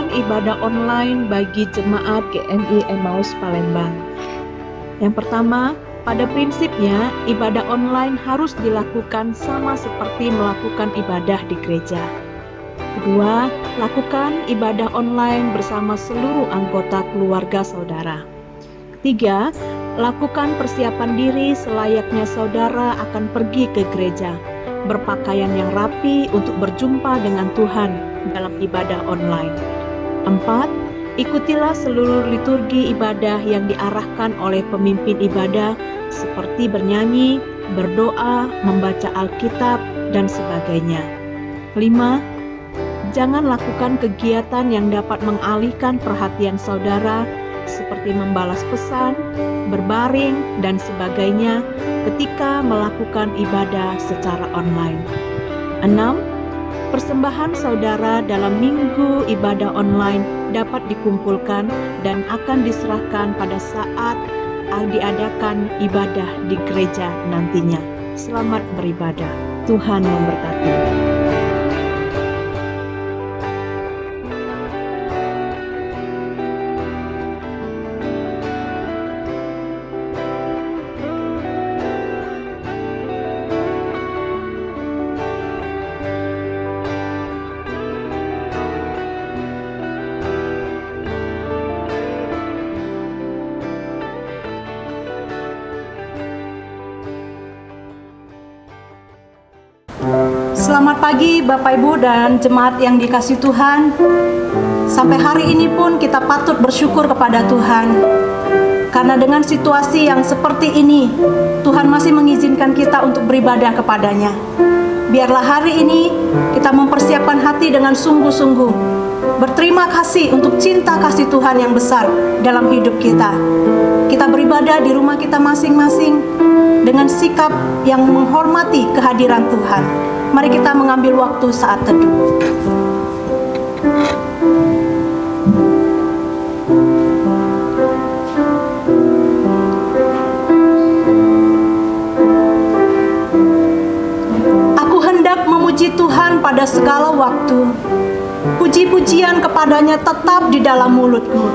lakukan ibadah online bagi jemaat GMI Emmaus Palembang. Yang pertama, pada prinsipnya ibadah online harus dilakukan sama seperti melakukan ibadah di gereja. Kedua, lakukan ibadah online bersama seluruh anggota keluarga saudara. Ketiga, lakukan persiapan diri selayaknya saudara akan pergi ke gereja, berpakaian yang rapi untuk berjumpa dengan Tuhan dalam ibadah online. 4. Ikutilah seluruh liturgi ibadah yang diarahkan oleh pemimpin ibadah seperti bernyanyi, berdoa, membaca Alkitab, dan sebagainya. 5. Jangan lakukan kegiatan yang dapat mengalihkan perhatian saudara seperti membalas pesan, berbaring, dan sebagainya ketika melakukan ibadah secara online. 6. Persembahan saudara dalam minggu ibadah online dapat dikumpulkan dan akan diserahkan pada saat diadakan ibadah di gereja nantinya. Selamat beribadah. Tuhan memberkati. Selamat pagi Bapak Ibu dan jemaat yang dikasihi Tuhan. Sampai hari ini pun kita patut bersyukur kepada Tuhan. Karena dengan situasi yang seperti ini, Tuhan masih mengizinkan kita untuk beribadah kepadanya. Biarlah hari ini kita mempersiapkan hati dengan sungguh-sungguh, berterima kasih untuk cinta kasih Tuhan yang besar dalam hidup kita. Kita beribadah di rumah kita masing-masing dengan sikap yang menghormati kehadiran Tuhan. Mari kita mengambil waktu saat teduh. Aku hendak memuji Tuhan pada segala waktu. Puji-pujian kepadanya tetap di dalam mulutku.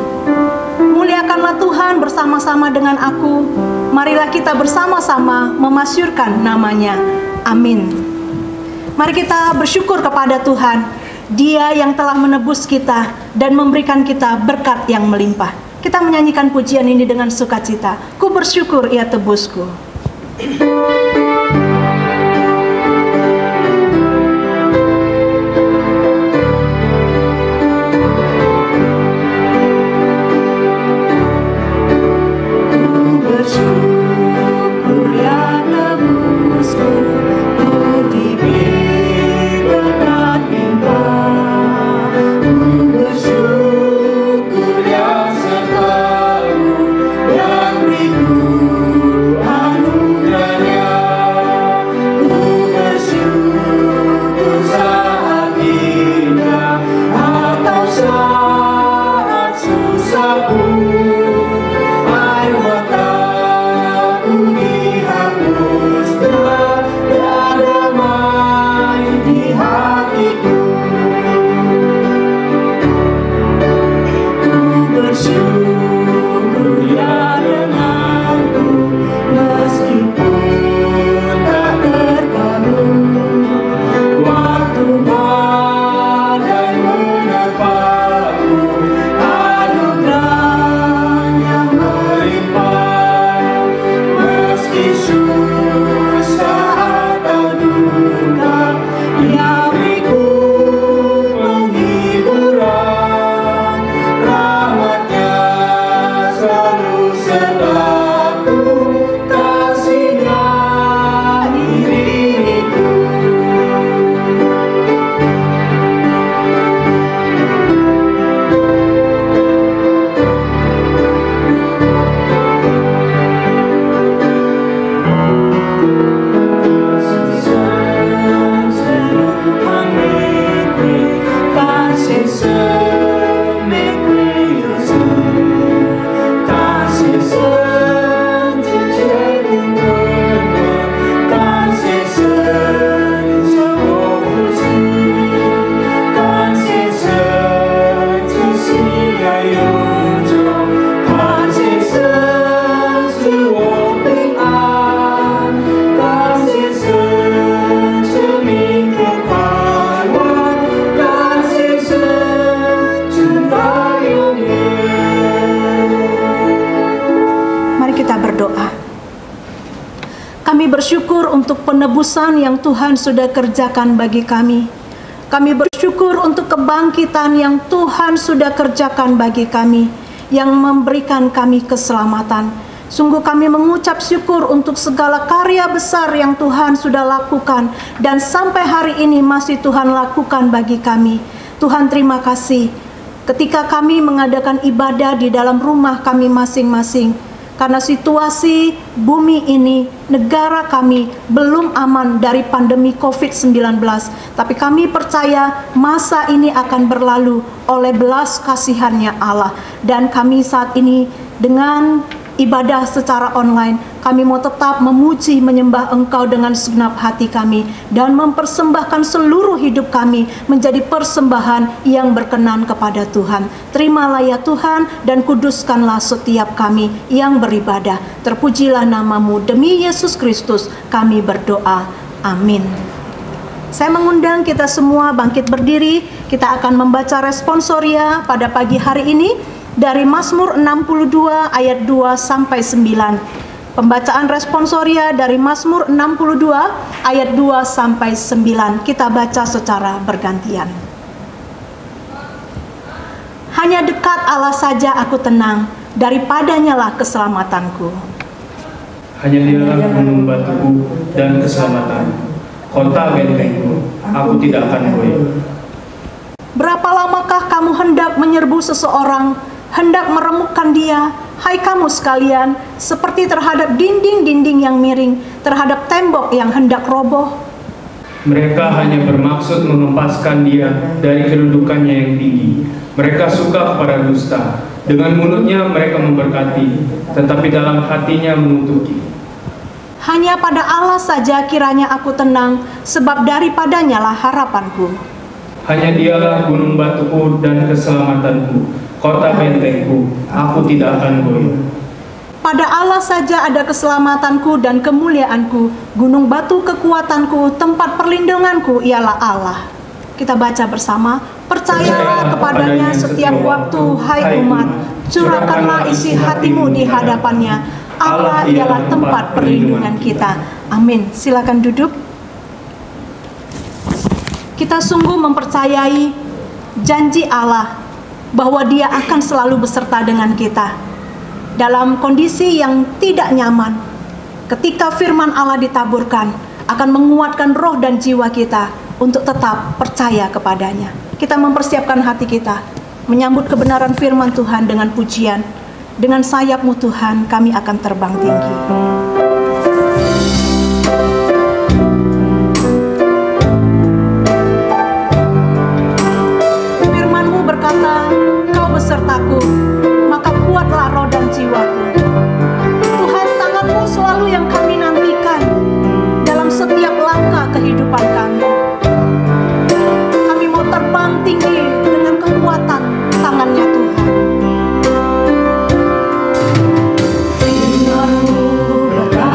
Muliakanlah Tuhan bersama-sama dengan aku. Marilah kita bersama-sama memasyurkan namanya. Amin. Mari kita bersyukur kepada Tuhan. Dia yang telah menebus kita dan memberikan kita berkat yang melimpah. Kita menyanyikan pujian ini dengan sukacita. Ku bersyukur ia tebusku. Anugerahnya Kami bersyukur untuk penebusan yang Tuhan sudah kerjakan bagi kami. Kami bersyukur untuk kebangkitan yang Tuhan sudah kerjakan bagi kami, yang memberikan kami keselamatan. Sungguh kami mengucap syukur untuk segala karya besar yang Tuhan sudah lakukan dan sampai hari ini masih Tuhan lakukan bagi kami. Tuhan, terima kasih ketika kami mengadakan ibadah di dalam rumah kami masing-masing. Karena situasi bumi ini, negara kami belum aman dari pandemi COVID-19. Tapi kami percaya masa ini akan berlalu oleh belas kasihan-Nya Allah. Dan kami saat ini dengan ibadah secara online, kami mau tetap memuji menyembah Engkau dengan segenap hati kami dan mempersembahkan seluruh hidup kami menjadi persembahan yang berkenan kepada Tuhan. Terimalah ya Tuhan dan kuduskanlah setiap kami yang beribadah. Terpujilah nama-Mu, demi Yesus Kristus kami berdoa. Amin. Saya mengundang kita semua bangkit berdiri. Kita akan membaca responsoria pada pagi hari ini dari Mazmur 62 ayat 2 sampai 9. Pembacaan responsoria dari Mazmur 62 ayat 2 sampai 9. Kita baca secara bergantian. Hanya dekat Allah saja aku tenang, daripadanya lah keselamatanku. Hanya Dialah gunung batuku dan keselamatan, kota bentengku, aku tidak akan goyah. Berapa lamakah kamu hendak menyerbu seseorang, hendak meremukkan dia, hai kamu sekalian, seperti terhadap dinding-dinding yang miring, terhadap tembok yang hendak roboh? Mereka hanya bermaksud menempaskan dia dari kedudukannya yang tinggi. Mereka suka kepada dusta. Dengan mulutnya mereka memberkati, tetapi dalam hatinya mengutuki. Hanya pada Allah saja kiranya aku tenang, sebab daripadanya lah harapanku. Hanya Dialah gunung batuku dan keselamatanku, kota bentengku, aku tidak akan goyah. Pada Allah saja ada keselamatanku dan kemuliaanku, gunung batu kekuatanku, tempat perlindunganku ialah Allah. Kita baca bersama. Percayalah kepadanya setiap waktu, hai umat, curahkanlah isi hatimu di hadapannya. Allah ialah tempat perlindungan kita. Amin. Silakan duduk. Kita sungguh mempercayai janji Allah bahwa Dia akan selalu beserta dengan kita dalam kondisi yang tidak nyaman. Ketika firman Allah ditaburkan, akan menguatkan roh dan jiwa kita untuk tetap percaya kepadanya. Kita mempersiapkan hati kita menyambut kebenaran firman Tuhan dengan pujian. Dengan sayap-Mu Tuhan kami akan terbang tinggi. Kau besertaku, maka kuatlah roh dan jiwaku. Tuhan, tangan-Mu selalu yang kami nantikan dalam setiap langkah kehidupan kami. Kami mau terbang tinggi dengan kekuatan tangan-Nya Tuhan. Firman-Mu berkata,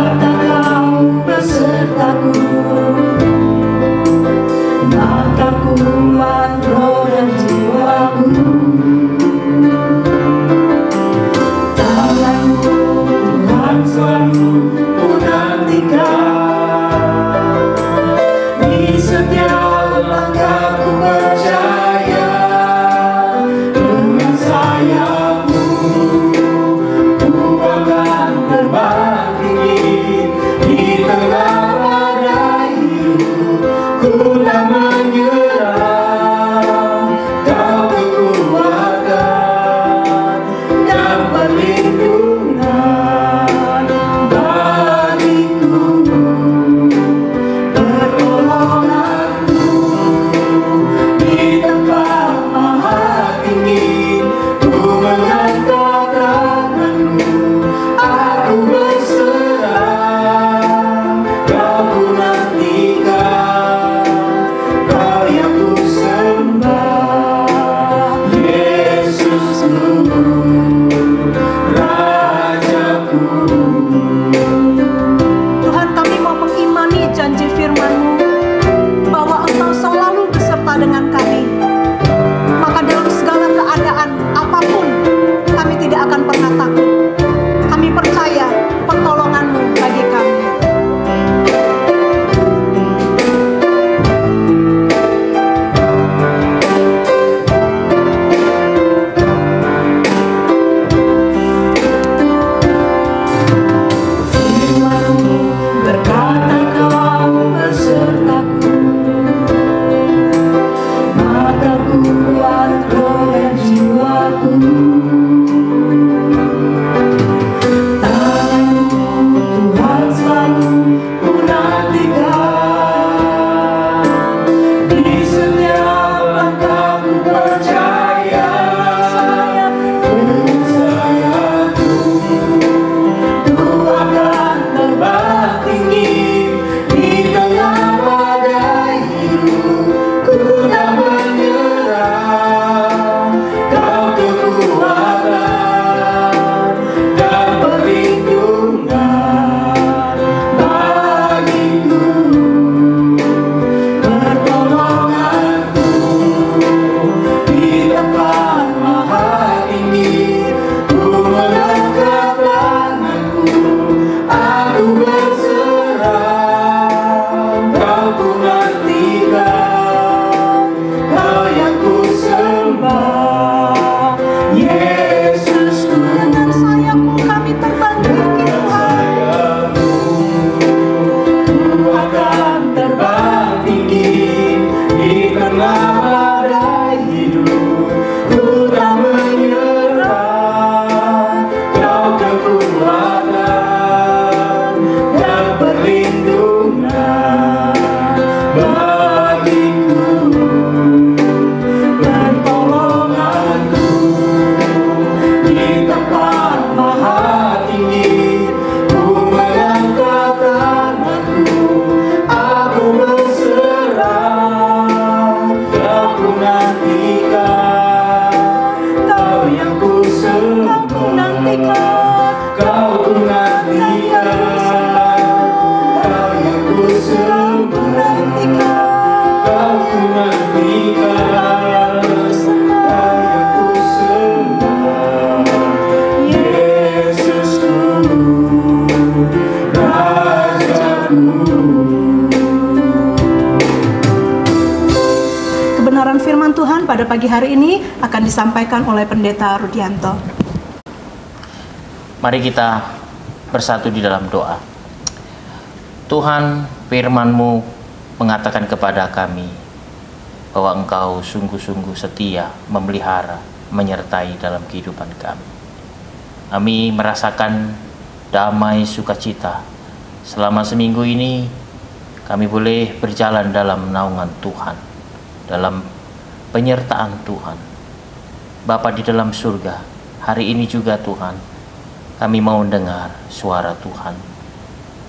Kebenaran firman Tuhan pada pagi hari ini akan disampaikan oleh Pendeta Rudianto. Mari kita bersatu di dalam doa. Tuhan, firman-Mu mengatakan kepada kami bahwa Engkau sungguh-sungguh setia, memelihara, menyertai dalam kehidupan kami. Kami merasakan damai sukacita. Selama seminggu ini kami boleh berjalan dalam naungan Tuhan, dalam penyertaan Tuhan. Bapa di dalam surga, hari ini juga Tuhan, kami mau dengar suara Tuhan.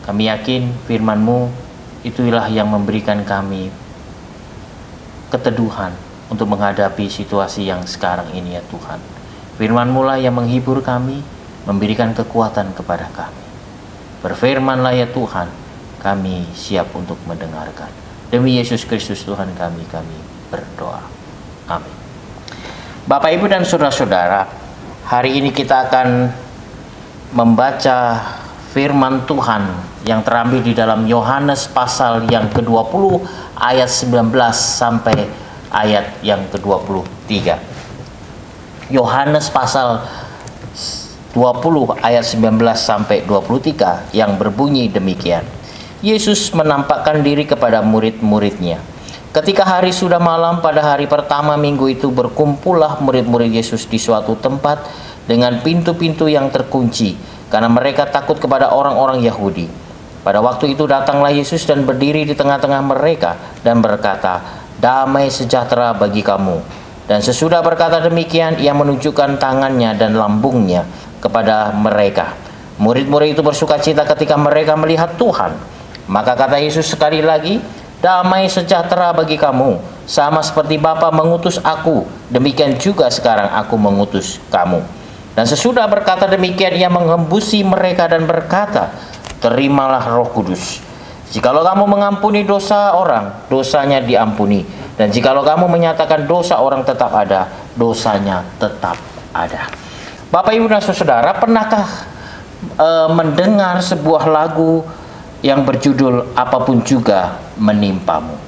Kami yakin firman-Mu itulah yang memberikan kami keteduhan untuk menghadapi situasi yang sekarang ini ya Tuhan. Firman-Mu lah yang menghibur kami, memberikan kekuatan kepada kami. Berfirman-lah ya Tuhan, kami siap untuk mendengarkan. Demi Yesus Kristus Tuhan kami berdoa. Amin. Bapak, Ibu, dan saudara-saudara, hari ini kita akan membaca firman Tuhan yang terambil di dalam Yohanes pasal yang ke-20 ayat 19 sampai ayat yang ke-23. Yohanes pasal 20 ayat 19 sampai 23 yang berbunyi demikian. Yesus menampakkan diri kepada murid-muridnya. Ketika hari sudah malam pada hari pertama minggu itu, berkumpullah murid-murid Yesus di suatu tempat dengan pintu-pintu yang terkunci, karena mereka takut kepada orang-orang Yahudi. Pada waktu itu datanglah Yesus dan berdiri di tengah-tengah mereka dan berkata, "Damai sejahtera bagi kamu." Dan sesudah berkata demikian, ia menunjukkan tangannya dan lambungnya kepada mereka. Murid-murid itu bersukacita ketika mereka melihat Tuhan. Maka kata Yesus sekali lagi, "Damai sejahtera bagi kamu. Sama seperti Bapa mengutus aku, demikian juga sekarang aku mengutus kamu." Dan sesudah berkata demikian, ia mengembusi mereka dan berkata, "Terimalah Roh Kudus. Jikalau kamu mengampuni dosa orang, dosanya diampuni. Dan jikalau kamu menyatakan dosa orang tetap ada, dosanya tetap ada." Bapak, Ibu, dan saudara, pernahkah mendengar sebuah lagu yang berjudul "Apapun Juga Menimpamu"?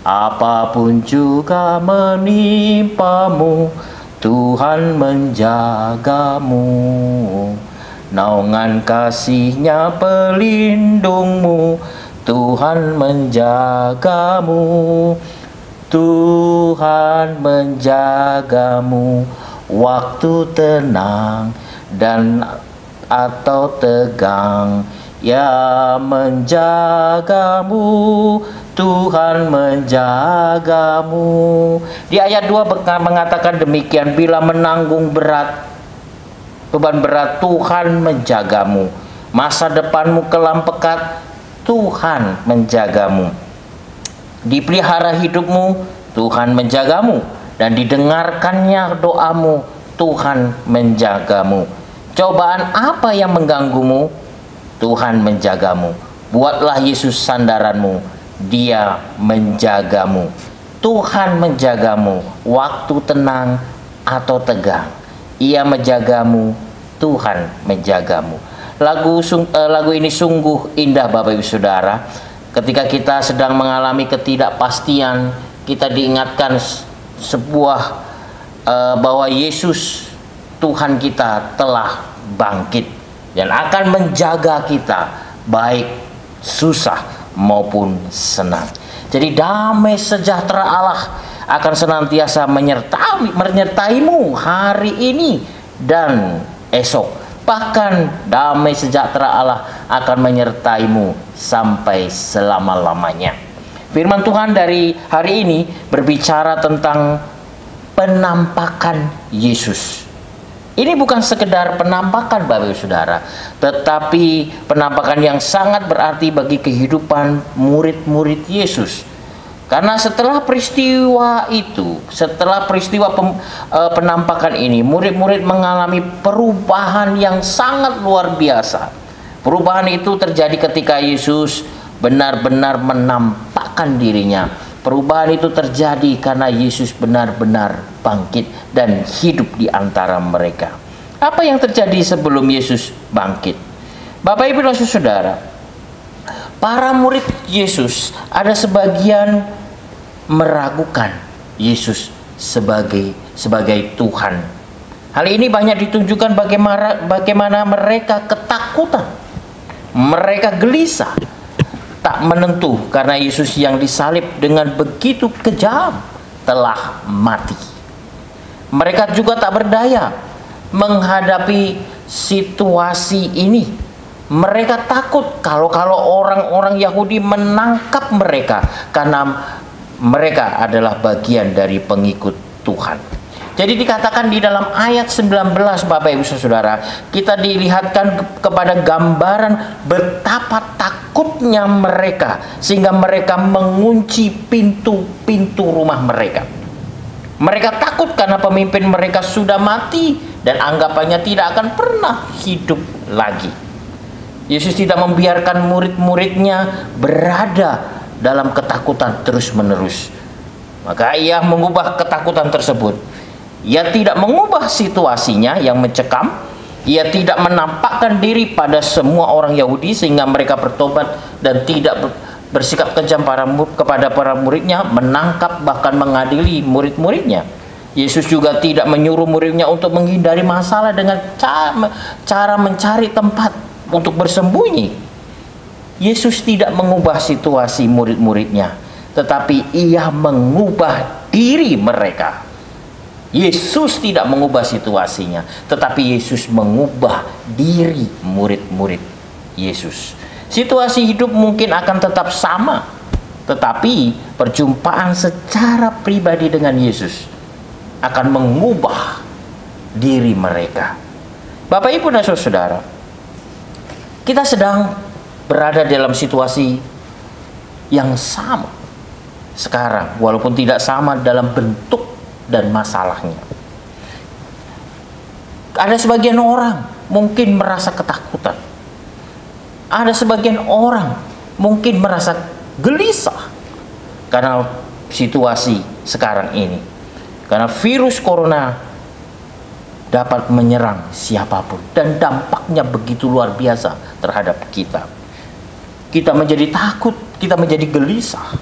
Apapun juga menimpamu, Tuhan menjagamu. Naungan kasih-Nya pelindungmu, Tuhan menjagamu. Tuhan menjagamu waktu tenang dan atau tegang. Ya, menjagamu, Tuhan menjagamu. Di ayat 2 mengatakan demikian, bila menanggung beban berat, Tuhan menjagamu. Masa depanmu kelam pekat, Tuhan menjagamu. Dipelihara hidupmu, Tuhan menjagamu. Dan didengarkannya doamu, Tuhan menjagamu. Cobaan apa yang mengganggumu? Tuhan menjagamu. Buatlah Yesus sandaranmu, Dia menjagamu. Tuhan menjagamu waktu tenang atau tegang. Ia menjagamu, Tuhan menjagamu. Lagu ini sungguh indah Bapak Ibu Saudara. Ketika kita sedang mengalami ketidakpastian, kita diingatkan bahwa Yesus Tuhan kita telah bangkit dan akan menjaga kita baik susah maupun senang. Jadi damai sejahtera Allah akan senantiasa menyertaimu hari ini dan esok. Bahkan damai sejahtera Allah akan menyertaimu sampai selama-lamanya. Firman Tuhan dari hari ini berbicara tentang penampakan Yesus. Ini bukan sekedar penampakan Bapak Ibu Saudara, tetapi penampakan yang sangat berarti bagi kehidupan murid-murid Yesus. Karena setelah peristiwa itu, setelah peristiwa penampakan ini, murid-murid mengalami perubahan yang sangat luar biasa. Perubahan itu terjadi ketika Yesus benar-benar menampakkan dirinya. Perubahan itu terjadi karena Yesus benar-benar bangkit dan hidup di antara mereka. Apa yang terjadi sebelum Yesus bangkit? Bapak Ibu dan Saudara, para murid Yesus ada sebagian meragukan Yesus sebagai Tuhan. Hal ini banyak ditunjukkan bagaimana mereka ketakutan, mereka gelisah, tak menentu karena Yesus yang disalib dengan begitu kejam telah mati. Mereka juga tak berdaya menghadapi situasi ini. Mereka takut kalau orang-orang Yahudi menangkap mereka karena mereka adalah bagian dari pengikut Tuhan. Jadi dikatakan di dalam ayat 19 Bapak Ibu Saudara, kita dilihatkan kepada gambaran betapa takutnya mereka sehingga mereka mengunci pintu-pintu rumah mereka. Mereka takut karena pemimpin mereka sudah mati dan anggapannya tidak akan pernah hidup lagi. Yesus tidak membiarkan murid-muridnya berada dalam ketakutan terus-menerus. Maka ia mengubah ketakutan tersebut. Ia tidak mengubah situasinya yang mencekam. Ia tidak menampakkan diri pada semua orang Yahudi sehingga mereka bertobat dan tidak bersikap kejam kepada para muridnya, menangkap bahkan mengadili murid-muridnya. Yesus juga tidak menyuruh muridnya untuk menghindari masalah dengan cara mencari tempat untuk bersembunyi. Yesus tidak mengubah situasi murid-muridnya, tetapi ia mengubah diri mereka. Yesus tidak mengubah situasinya, tetapi Yesus mengubah diri murid-murid Yesus. Situasi hidup mungkin akan tetap sama, tetapi perjumpaan secara pribadi dengan Yesus akan mengubah diri mereka. Bapak Ibu dan Saudara, kita sedang berada dalam situasi yang sama sekarang, walaupun tidak sama dalam bentuk dan masalahnya. Ada sebagian orang mungkin merasa ketakutan. Ada sebagian orang mungkin merasa gelisah karena situasi sekarang ini. Karena virus corona dapat menyerang siapapun dan dampaknya begitu luar biasa terhadap kita. Kita menjadi takut, kita menjadi gelisah.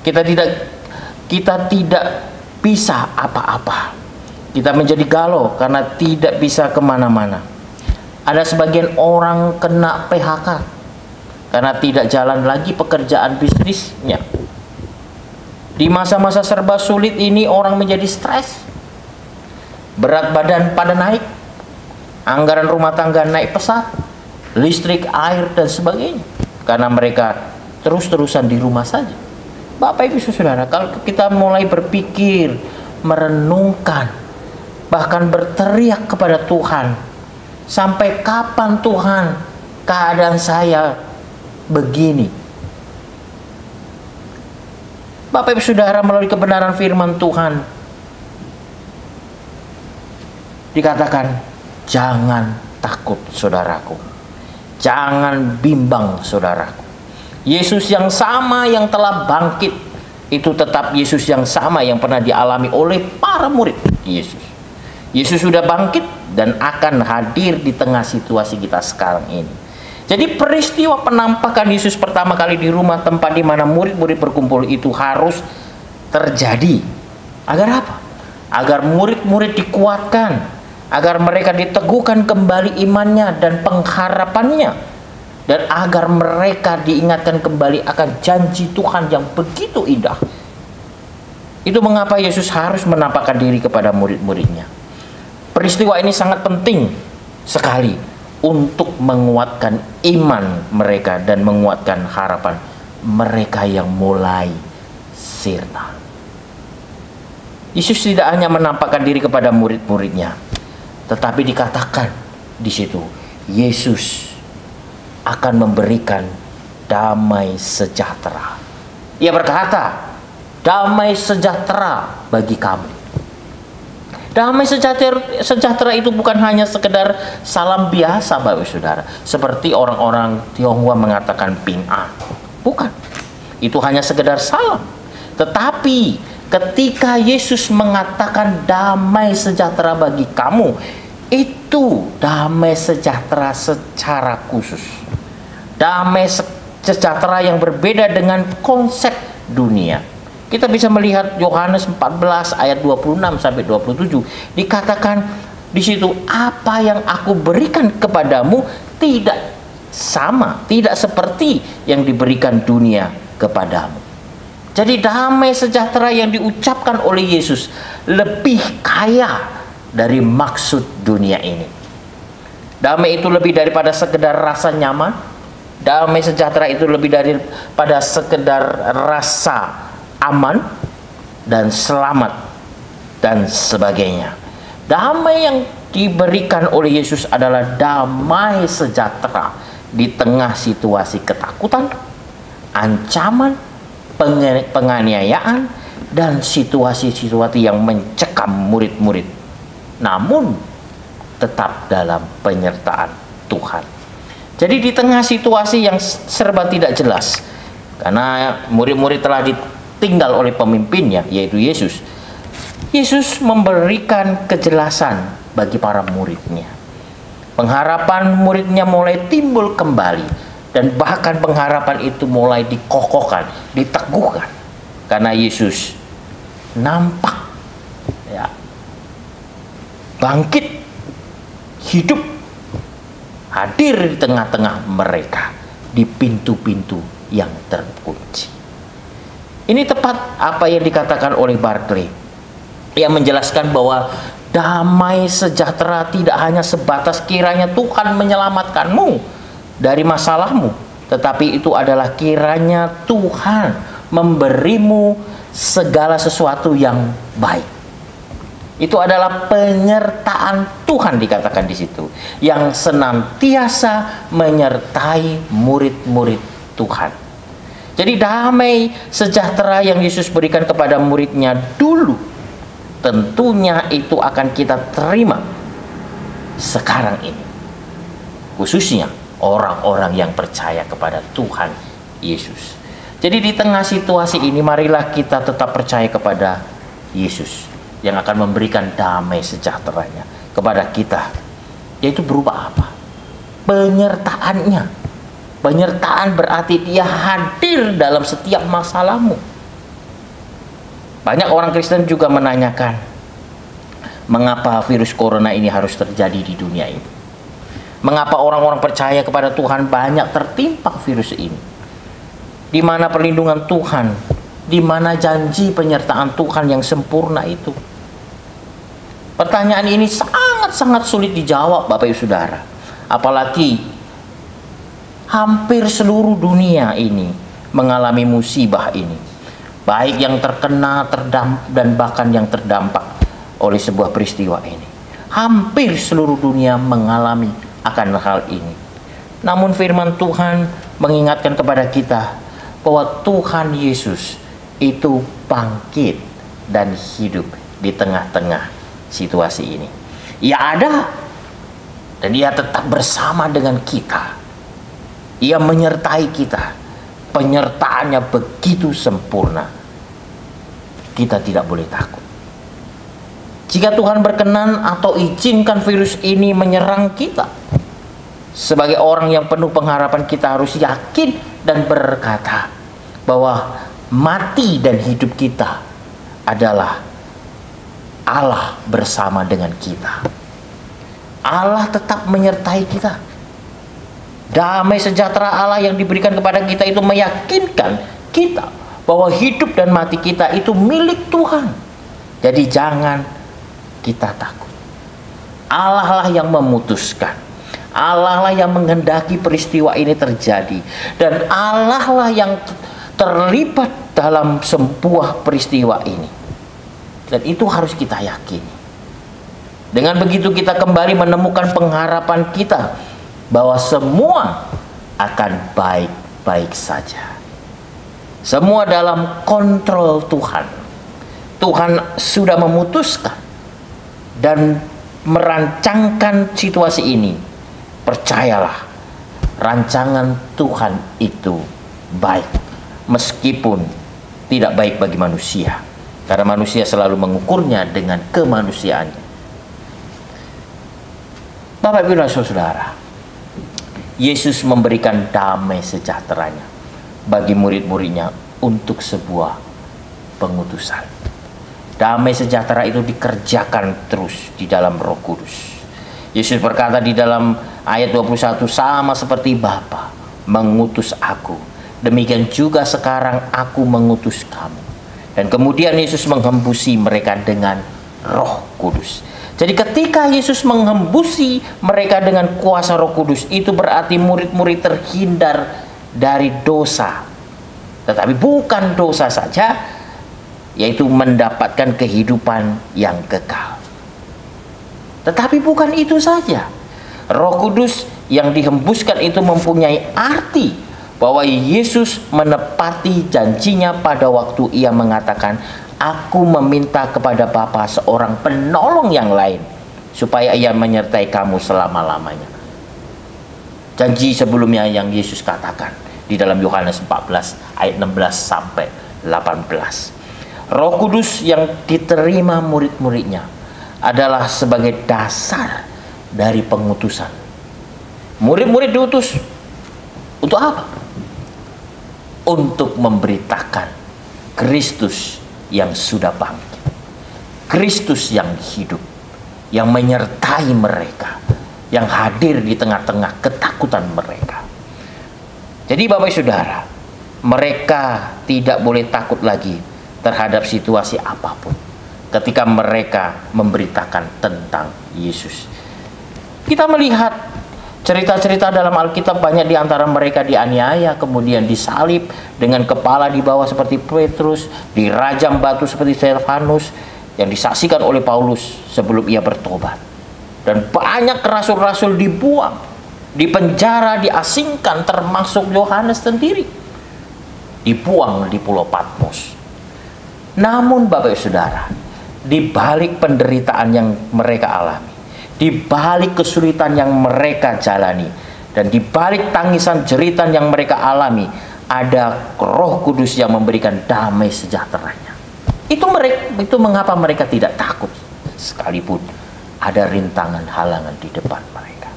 Kita tidak bisa apa-apa. Kita menjadi galau karena tidak bisa kemana-mana. Ada sebagian orang kena PHK karena tidak jalan lagi pekerjaan bisnisnya. Di masa-masa serba sulit ini orang menjadi stres. Berat badan pada naik. Anggaran rumah tangga naik pesat. Listrik, air, dan sebagainya. Karena mereka terus-terusan di rumah saja. Bapak Ibu Saudara, kalau kita mulai berpikir, merenungkan, bahkan berteriak kepada Tuhan, sampai kapan Tuhan keadaan saya begini? Bapak Ibu Saudara, melalui kebenaran firman Tuhan dikatakan, jangan takut saudaraku, jangan bimbang saudaraku. Yesus yang sama yang telah bangkit itu tetap Yesus yang sama yang pernah dialami oleh para murid Yesus. Yesus sudah bangkit dan akan hadir di tengah situasi kita sekarang ini. Jadi peristiwa penampakan Yesus pertama kali di rumah tempat di mana murid-murid berkumpul itu harus terjadi. Agar apa? Agar murid-murid dikuatkan, agar mereka diteguhkan kembali imannya dan pengharapannya. Dan agar mereka diingatkan kembali akan janji Tuhan yang begitu indah. Itu mengapa Yesus harus menampakkan diri kepada murid-muridnya. Peristiwa ini sangat penting sekali untuk menguatkan iman mereka dan menguatkan harapan mereka yang mulai sirna. Yesus tidak hanya menampakkan diri kepada murid-muridnya, tetapi dikatakan di situ Yesus akan memberikan damai sejahtera. Ia berkata, damai sejahtera bagi kamu. Damai sejahtera itu bukan hanya sekedar salam biasa, Bapak Saudara, seperti orang-orang Tionghoa mengatakan ping an. Bukan. Itu hanya sekedar salam. Tetapi ketika Yesus mengatakan damai sejahtera bagi kamu, itu damai sejahtera secara khusus. Damai sejahtera yang berbeda dengan konsep dunia. Kita bisa melihat Yohanes 14 ayat 26 sampai 27. Dikatakan di situ, apa yang aku berikan kepadamu tidak sama, tidak seperti yang diberikan dunia kepadamu. Jadi damai sejahtera yang diucapkan oleh Yesus lebih kaya dari maksud dunia ini. Damai itu lebih daripada sekedar rasa nyaman. Damai sejahtera itu lebih daripada sekedar rasa aman dan selamat dan sebagainya. Damai yang diberikan oleh Yesus adalah damai sejahtera di tengah situasi ketakutan, ancaman, penganiayaan, dan situasi-situasi yang mencekam murid-murid, namun tetap dalam penyertaan Tuhan. Jadi di tengah situasi yang serba tidak jelas, karena murid-murid telah ditinggal oleh pemimpinnya, yaitu Yesus, Yesus memberikan kejelasan bagi para muridnya. Pengharapan muridnya mulai timbul kembali. Dan bahkan pengharapan itu mulai dikokohkan, diteguhkan. Karena Yesus nampak, ya, bangkit, hidup, hadir di tengah-tengah mereka, di pintu-pintu yang terkunci. Ini tepat apa yang dikatakan oleh Barclay. Ia menjelaskan bahwa damai sejahtera tidak hanya sebatas kiranya Tuhan menyelamatkanmu dari masalahmu, tetapi itu adalah kiranya Tuhan memberimu segala sesuatu yang baik. Itu adalah penyertaan Tuhan, dikatakan di situ, yang senantiasa menyertai murid-murid Tuhan. Jadi damai sejahtera yang Yesus berikan kepada muridnya dulu, tentunya itu akan kita terima sekarang ini, khususnya orang-orang yang percaya kepada Tuhan Yesus. Jadi di tengah situasi ini, marilah kita tetap percaya kepada Yesus yang akan memberikan damai sejahteranya kepada kita. Yaitu berupa apa? Penyertaannya. Penyertaan berarti dia hadir dalam setiap masalahmu. Banyak orang Kristen juga menanyakan, mengapa virus corona ini harus terjadi di dunia ini? Mengapa orang-orang percaya kepada Tuhan banyak tertimpa virus ini? Di mana perlindungan Tuhan? Di mana janji penyertaan Tuhan yang sempurna itu? Pertanyaan ini sangat-sangat sulit dijawab, Bapak Ibu Saudara. Apalagi hampir seluruh dunia ini mengalami musibah ini. Baik yang terkena, dan bahkan yang terdampak oleh sebuah peristiwa ini. Hampir seluruh dunia mengalami akan hal ini. Namun firman Tuhan mengingatkan kepada kita bahwa Tuhan Yesus itu bangkit dan hidup di tengah-tengah situasi ini. Ia ada dan ia tetap bersama dengan kita. Ia menyertai kita. Penyertaannya begitu sempurna. Kita tidak boleh takut. Jika Tuhan berkenan atau izinkan virus ini menyerang kita, sebagai orang yang penuh pengharapan, kita harus yakin dan berkata bahwa mati dan hidup kita adalah Allah bersama dengan kita. Allah tetap menyertai kita. Damai sejahtera Allah yang diberikan kepada kita itu meyakinkan kita bahwa hidup dan mati kita itu milik Tuhan. Jadi jangan kita takut. Allah lah yang memutuskan. Allah lah yang menghendaki peristiwa ini terjadi. Dan Allah lah yang terlibat dalam sebuah peristiwa ini. Dan itu harus kita yakini. Dengan begitu kita kembali menemukan pengharapan kita bahwa semua akan baik-baik saja. Semua dalam kontrol Tuhan. Tuhan sudah memutuskan dan merancangkan situasi ini. Percayalah, rancangan Tuhan itu baik, meskipun tidak baik bagi manusia, karena manusia selalu mengukurnya dengan kemanusiaannya. Bapak Ibu dan Saudara, Yesus memberikan damai sejahteranya bagi murid-muridnya untuk sebuah pengutusan. Damai sejahtera itu dikerjakan terus di dalam Roh Kudus. Yesus berkata di dalam ayat 21, sama seperti Bapa mengutus aku, demikian juga sekarang aku mengutus kamu. Dan kemudian Yesus menghembusi mereka dengan Roh Kudus. Jadi ketika Yesus menghembusi mereka dengan kuasa Roh Kudus, itu berarti murid-murid terhindar dari dosa. Tetapi bukan dosa saja, yaitu mendapatkan kehidupan yang kekal. Tetapi bukan itu saja. Roh Kudus yang dihembuskan itu mempunyai arti bahwa Yesus menepati janjinya pada waktu ia mengatakan, aku meminta kepada Bapa seorang penolong yang lain, supaya ia menyertai kamu selama-lamanya. Janji sebelumnya yang Yesus katakan di dalam Yohanes 14 ayat 16 sampai 18. Roh Kudus yang diterima murid-muridnya adalah sebagai dasar dari pengutusan. Murid-murid diutus untuk apa? Untuk memberitakan Kristus yang sudah bangkit, Kristus yang hidup, yang menyertai mereka, yang hadir di tengah-tengah ketakutan mereka. Jadi Bapak Saudara, mereka tidak boleh takut lagi terhadap situasi apapun ketika mereka memberitakan tentang Yesus. Kita melihat cerita-cerita dalam Alkitab, banyak di antara mereka dianiaya, kemudian disalib dengan kepala di bawah seperti Petrus, dirajam batu seperti Stefanus, yang disaksikan oleh Paulus sebelum ia bertobat. Dan banyak rasul-rasul dibuang, dipenjara, diasingkan, termasuk Yohanes sendiri, dibuang di Pulau Patmos. Namun Bapak Saudara, di balik penderitaan yang mereka alami, di balik kesulitan yang mereka jalani, dan di balik tangisan jeritan yang mereka alami, ada Roh Kudus yang memberikan damai sejahteranya. Itu mengapa mereka tidak takut sekalipun ada rintangan halangan di depan mereka.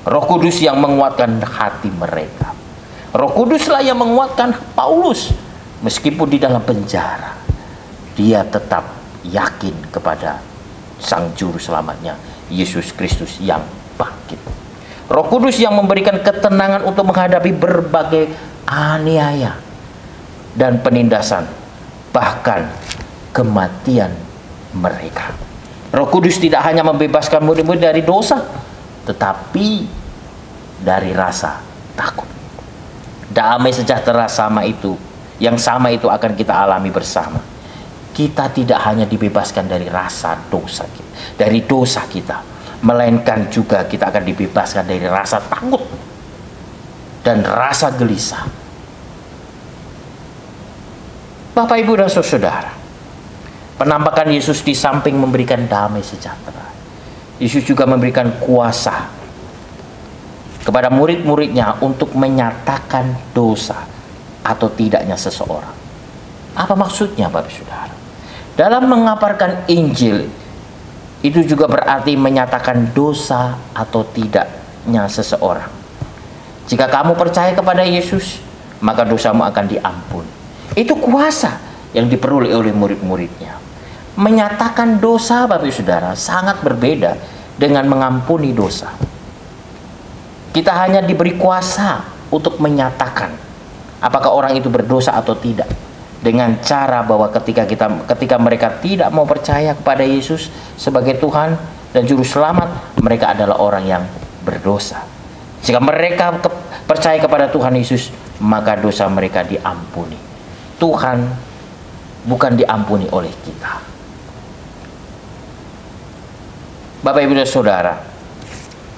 Roh Kudus yang menguatkan hati mereka. Roh Kuduslah yang menguatkan Paulus meskipun di dalam penjara. Dia tetap yakin kepada Sang Juru Selamatnya, Yesus Kristus yang bangkit. Roh Kudus yang memberikan ketenangan untuk menghadapi berbagai aniaya dan penindasan, bahkan kematian mereka. Roh Kudus tidak hanya membebaskan murid-murid dari dosa, tetapi dari rasa takut. Damai sejahtera yang sama itu akan kita alami bersama. Kita tidak hanya dibebaskan dari rasa dosa kita, dari dosa kita, melainkan juga kita akan dibebaskan dari rasa takut dan rasa gelisah. Bapak, Ibu, dan Saudara, penampakan Yesus di samping memberikan damai sejahtera, Yesus juga memberikan kuasa kepada murid-muridnya untuk menyatakan dosa atau tidaknya seseorang. Apa maksudnya, Bapak Saudara? Dalam mengabarkan Injil, itu juga berarti menyatakan dosa atau tidaknya seseorang. Jika kamu percaya kepada Yesus, maka dosamu akan diampuni. Itu kuasa yang diperoleh oleh murid-muridnya. Menyatakan dosa, Bapak Saudara, sangat berbeda dengan mengampuni dosa. Kita hanya diberi kuasa untuk menyatakan apakah orang itu berdosa atau tidak, dengan cara bahwa ketika mereka tidak mau percaya kepada Yesus sebagai Tuhan dan Juru Selamat, mereka adalah orang yang berdosa. Jika mereka percaya kepada Tuhan Yesus, maka dosa mereka diampuni. Tuhan bukan diampuni oleh kita. Bapak Ibu dan Saudara,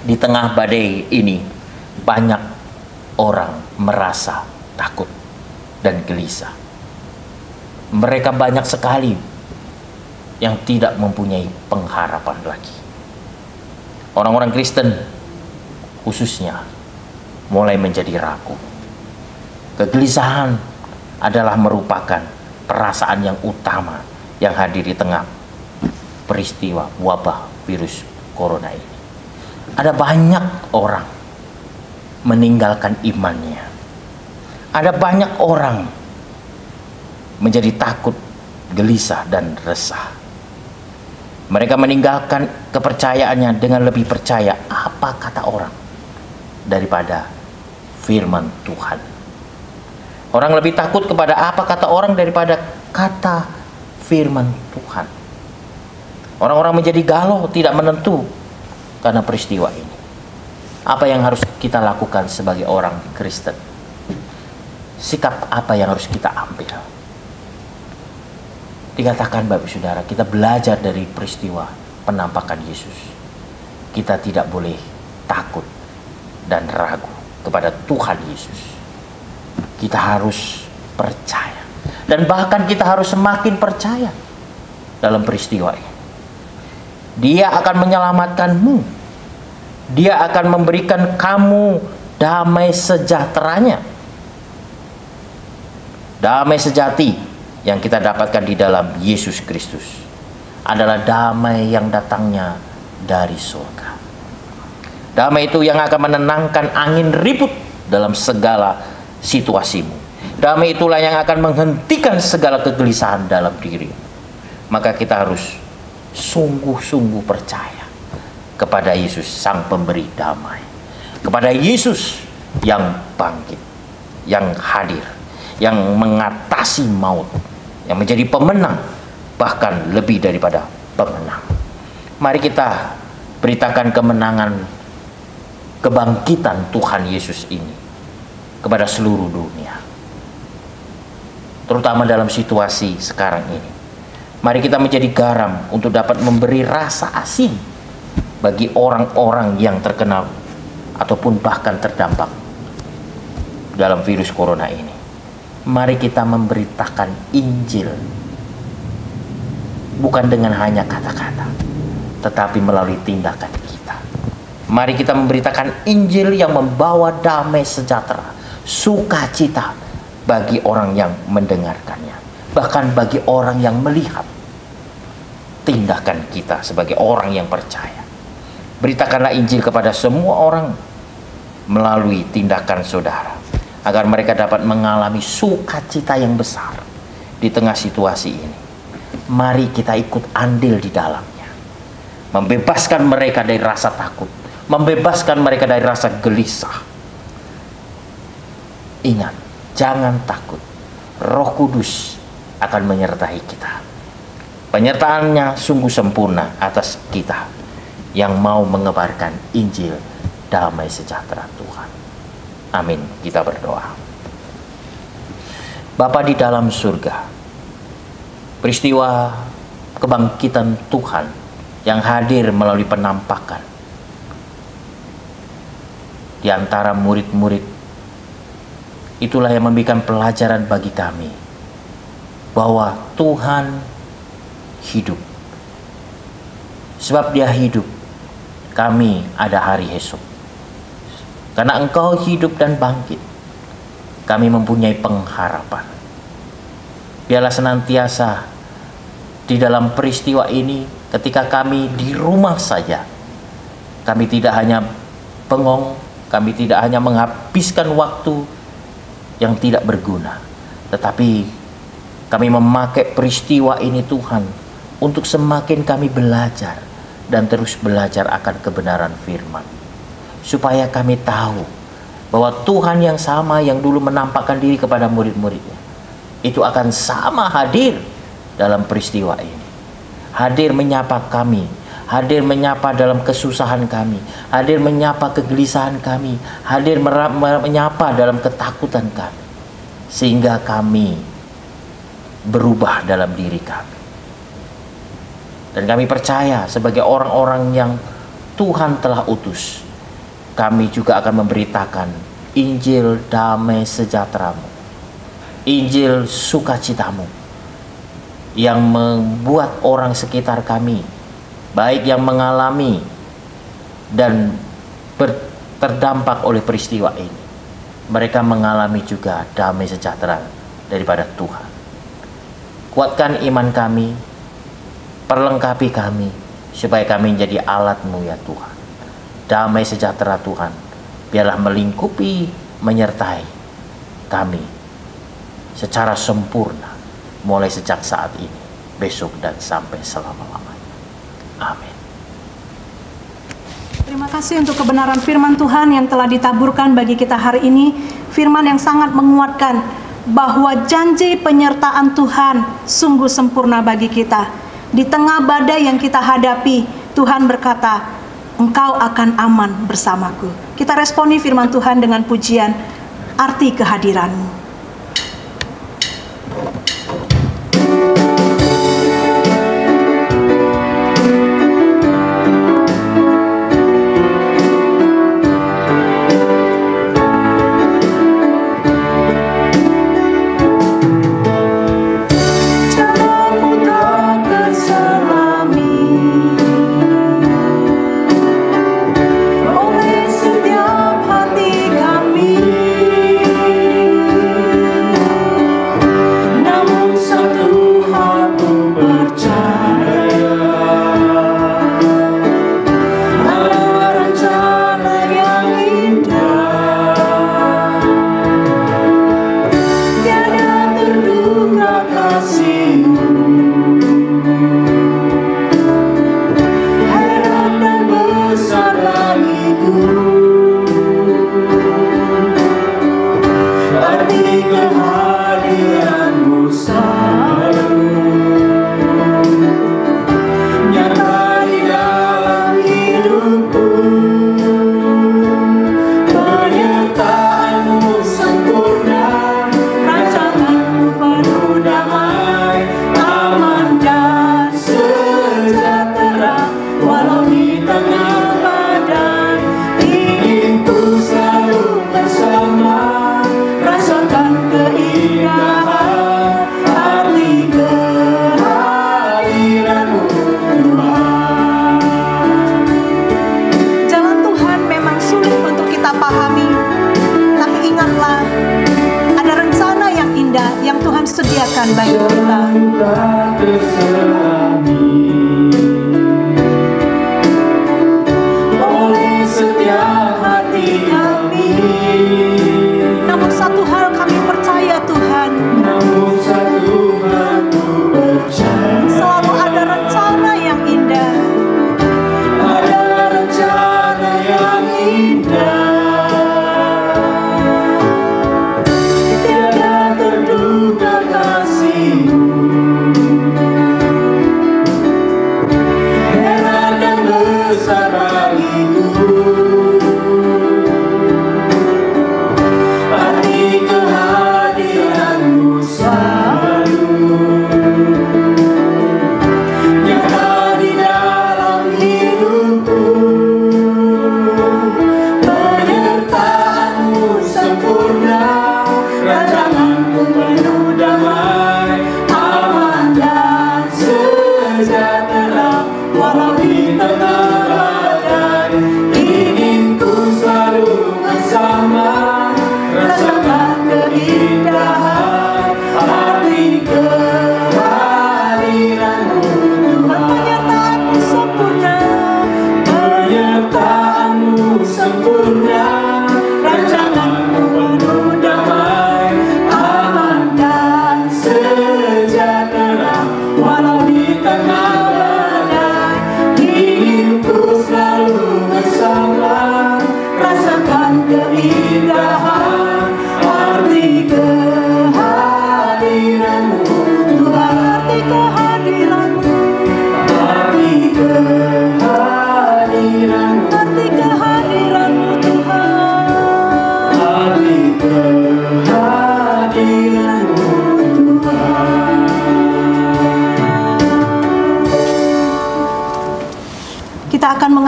di tengah badai ini banyak orang merasa takut dan gelisah. Mereka banyak sekali yang tidak mempunyai pengharapan lagi. Orang-orang Kristen khususnya mulai menjadi ragu. Kegelisahan adalah merupakan perasaan yang utama yang hadir di tengah peristiwa wabah virus corona ini. Ada banyak orang meninggalkan imannya. Ada banyak orang menjadi takut, gelisah, dan resah. Mereka meninggalkan kepercayaannya dengan lebih percaya apa kata orang daripada firman Tuhan. Orang lebih takut kepada apa kata orang daripada kata firman Tuhan. Orang-orang menjadi galau, tidak menentu karena peristiwa ini. Apa yang harus kita lakukan sebagai orang Kristen? Sikap apa yang harus kita ambil? Dikatakan Bapak Saudara, kita belajar dari peristiwa penampakan Yesus. Kita tidak boleh takut dan ragu kepada Tuhan Yesus. Kita harus percaya. Dan bahkan kita harus semakin percaya dalam peristiwa ini. Dia akan menyelamatkanmu. Dia akan memberikan kamu damai sejahteranya. Damai sejati yang kita dapatkan di dalam Yesus Kristus adalah damai yang datangnya dari surga. Damai itu yang akan menenangkan angin ribut dalam segala situasimu. Damai itulah yang akan menghentikan segala kegelisahan dalam diri. Maka kita harus sungguh-sungguh percaya kepada Yesus Sang Pemberi damai, kepada Yesus yang bangkit, yang hadir, yang mengatasi maut, yang menjadi pemenang, bahkan lebih daripada pemenang. Mari kita beritakan kemenangan, kebangkitan Tuhan Yesus ini kepada seluruh dunia, terutama dalam situasi sekarang ini. Mari kita menjadi garam untuk dapat memberi rasa asin bagi orang-orang yang terkena ataupun bahkan terdampak dalam virus corona ini. Mari kita memberitakan Injil, bukan dengan hanya kata-kata, tetapi melalui tindakan kita. Mari kita memberitakan Injil yang membawa damai sejahtera, sukacita bagi orang yang mendengarkannya, bahkan bagi orang yang melihat tindakan kita sebagai orang yang percaya. Beritakanlah Injil kepada semua orang melalui tindakan saudara, agar mereka dapat mengalami sukacita yang besar di tengah situasi ini. Mari kita ikut andil di dalamnya, membebaskan mereka dari rasa takut, membebaskan mereka dari rasa gelisah. Ingat, jangan takut. Roh Kudus akan menyertai kita. Penyertaannya sungguh sempurna atas kita yang mau mengebarkan Injil damai sejahtera Tuhan. Amin. Kita berdoa. Bapa di dalam surga, peristiwa kebangkitan Tuhan yang hadir melalui penampakan di antara murid-murid, itulah yang memberikan pelajaran bagi kami bahwa Tuhan hidup. Sebab Dia hidup, kami ada hari esok. Karena Engkau hidup dan bangkit, kami mempunyai pengharapan. Biarlah senantiasa di dalam peristiwa ini, ketika kami di rumah saja, kami tidak hanya bengong, kami tidak hanya menghabiskan waktu yang tidak berguna, tetapi kami memakai peristiwa ini Tuhan untuk semakin kami belajar dan terus belajar akan kebenaran firman, supaya kami tahu bahwa Tuhan yang sama yang dulu menampakkan diri kepada murid-muridnya, itu akan sama hadir dalam peristiwa ini. Hadir menyapa kami, hadir menyapa dalam kesusahan kami, hadir menyapa kegelisahan kami, hadir menyapa dalam ketakutan kami, sehingga kami berubah dalam diri kami. Dan kami percaya sebagai orang-orang yang Tuhan telah utus, kami juga akan memberitakan Injil damai sejahtera-Mu, Injil sukacitamu, yang membuat orang sekitar kami, baik yang mengalami dan terdampak oleh peristiwa ini, mereka mengalami juga damai sejahtera daripada Tuhan. Kuatkan iman kami, perlengkapi kami, supaya kami menjadi alat-Mu ya Tuhan. Damai sejahtera Tuhan, biarlah melingkupi, menyertai kami secara sempurna, mulai sejak saat ini, besok, dan sampai selama-lamanya. Amin. Terima kasih untuk kebenaran firman Tuhan yang telah ditaburkan bagi kita hari ini. Firman yang sangat menguatkan bahwa janji penyertaan Tuhan sungguh sempurna bagi kita. Di tengah badai yang kita hadapi, Tuhan berkata, "Engkau akan aman bersamaku." Kita responi firman Tuhan dengan pujian, "Arti kehadiran-Mu." Sediakan bagi kita. Oleh setiap hati kami. Namun satu hal kami percaya Tuhan. Selalu ada rencana yang indah. Ada rencana yang indah. Sempurna, rancangan-Mu penuh damai, aman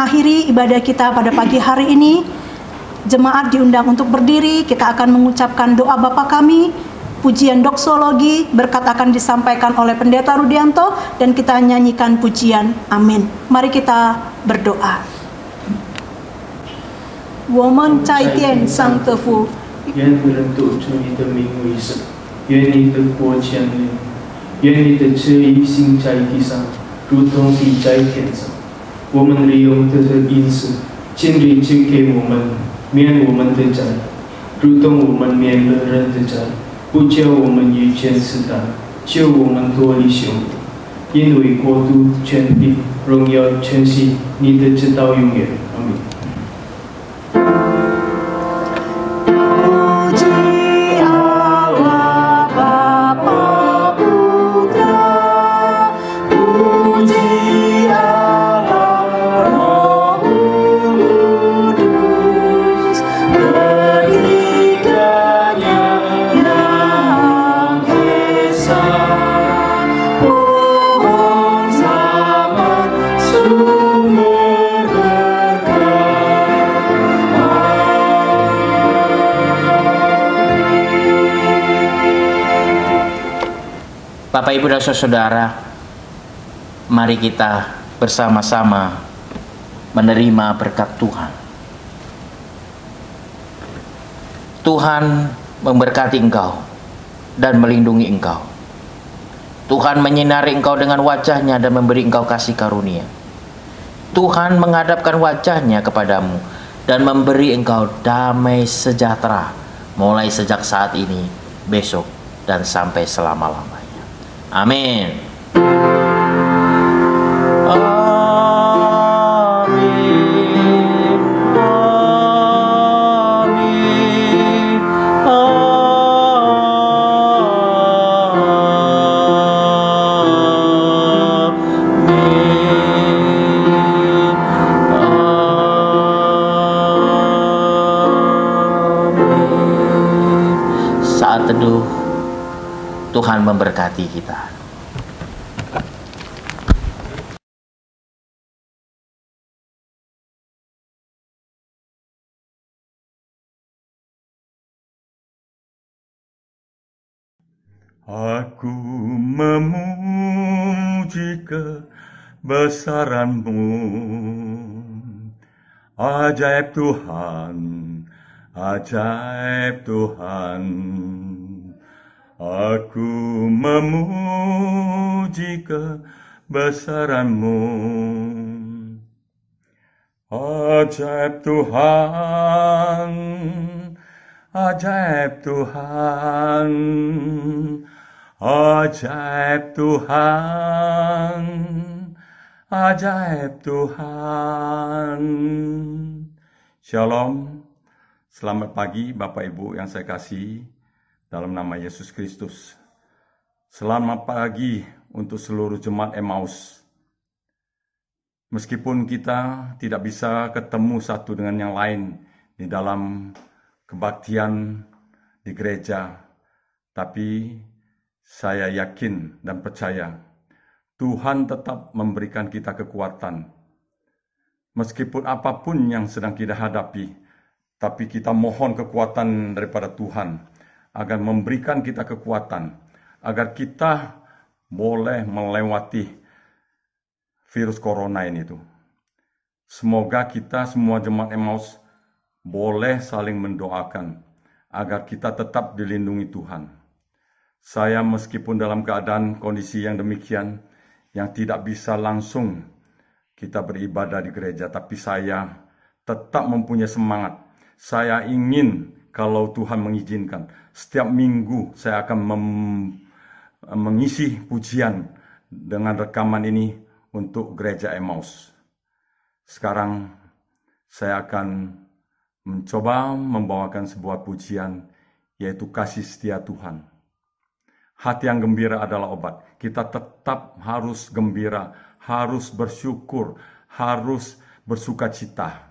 mengakhiri ibadah kita pada pagi hari ini, jemaat diundang untuk berdiri. Kita akan mengucapkan doa Bapa kami, pujian doksologi, berkat akan disampaikan oleh Pendeta Rudianto, dan kita nyanyikan pujian. Amin. Mari kita berdoa. 我们在天上的父， 愿人都称你的名为圣，愿你的国降临，愿你的旨意行在地上，如同行在天上。我们利用的因此，今日赐给我们，免我们的债，如同我们免了人的债，不叫我们遇见试探，救我们脱离羞辱。因为国度、权力、荣耀、全系，你的直到永远。阿门。 Bapak, Ibu, dan Saudara, mari kita bersama-sama menerima berkat Tuhan. Tuhan memberkati engkau dan melindungi engkau. Tuhan menyinari engkau dengan wajah-Nya dan memberi engkau kasih karunia. Tuhan menghadapkan wajah-Nya kepadamu dan memberi engkau damai sejahtera, mulai sejak saat ini, besok, dan sampai selama-lamanya. Amin. Amin. Amin. Amin. Saat teduh, Tuhan memberkati kita. Aku memuji kebesaran-Mu, ajaib Tuhan, ajaib Tuhan. Aku memuji kebesaran-Mu, ajaib Tuhan, ajaib Tuhan, ajaib Tuhan, ajaib Tuhan. Shalom, selamat pagi Bapak Ibu yang saya kasihi. Dalam nama Yesus Kristus. Selamat pagi untuk seluruh jemaat Emmaus. Meskipun kita tidak bisa ketemu satu dengan yang lain di dalam kebaktian di gereja, tapi saya yakin dan percaya Tuhan tetap memberikan kita kekuatan. Meskipun apapun yang sedang kita hadapi, tapi kita mohon kekuatan daripada Tuhan agar memberikan kita kekuatan, agar kita boleh melewati virus corona ini tuh. Semoga kita semua jemaat Emmaus boleh saling mendoakan, agar kita tetap dilindungi Tuhan. Saya meskipun dalam keadaan kondisi yang demikian, yang tidak bisa langsung kita beribadah di gereja, tapi saya tetap mempunyai semangat. Saya ingin kalau Tuhan mengizinkan, setiap minggu saya akan mengisi pujian dengan rekaman ini untuk gereja Emmaus. Sekarang saya akan mencoba membawakan sebuah pujian, yaitu kasih setia Tuhan. Hati yang gembira adalah obat. Kita tetap harus gembira, harus bersyukur, harus bersukacita.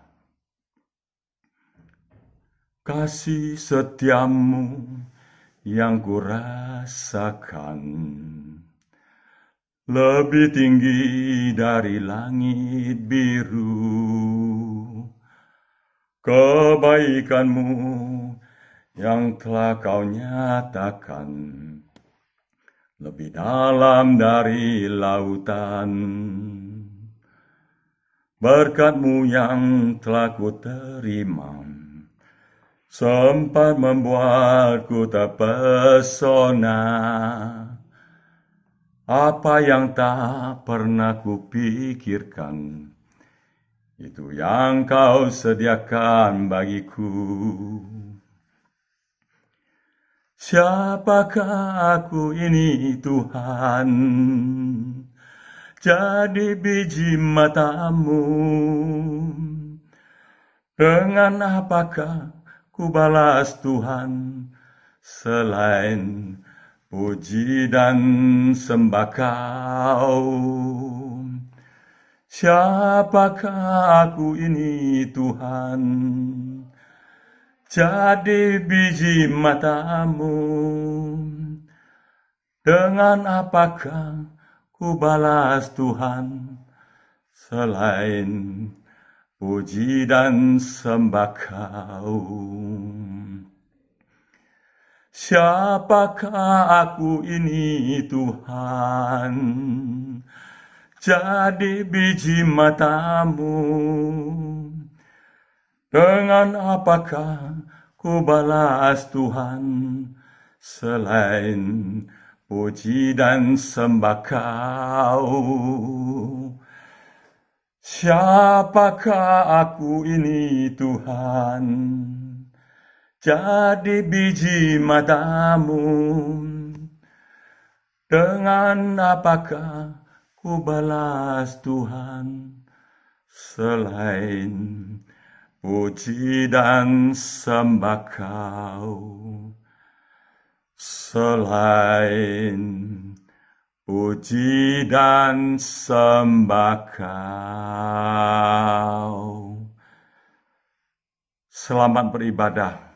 Kasih setiamu yang kurasakan lebih tinggi dari langit biru. Kebaikan-Mu yang telah Kau nyatakan lebih dalam dari lautan. Berkat-Mu yang telah ku terima sempat membuatku terpesona. Apa yang tak pernah kupikirkan, itu yang Kau sediakan bagiku. Siapakah aku ini Tuhan? Jadi biji mata-Mu. Dengan apakah ku balas Tuhan selain puji dan sembah Kau? Siapakah aku ini Tuhan? Jadi biji mata-Mu. Dengan apakah ku balas Tuhan selain puji dan sembah Kau? Siapakah aku ini Tuhan? Jadi biji mata-Mu. Dengan apakah ku balas Tuhan selain puji dan sembah Kau? Siapakah aku ini Tuhan? Jadi biji mata-Mu. Dengan apakah ku balas Tuhan selain puji dan sembah Kau? Selain puji dan sembah Kau. Selamat beribadah.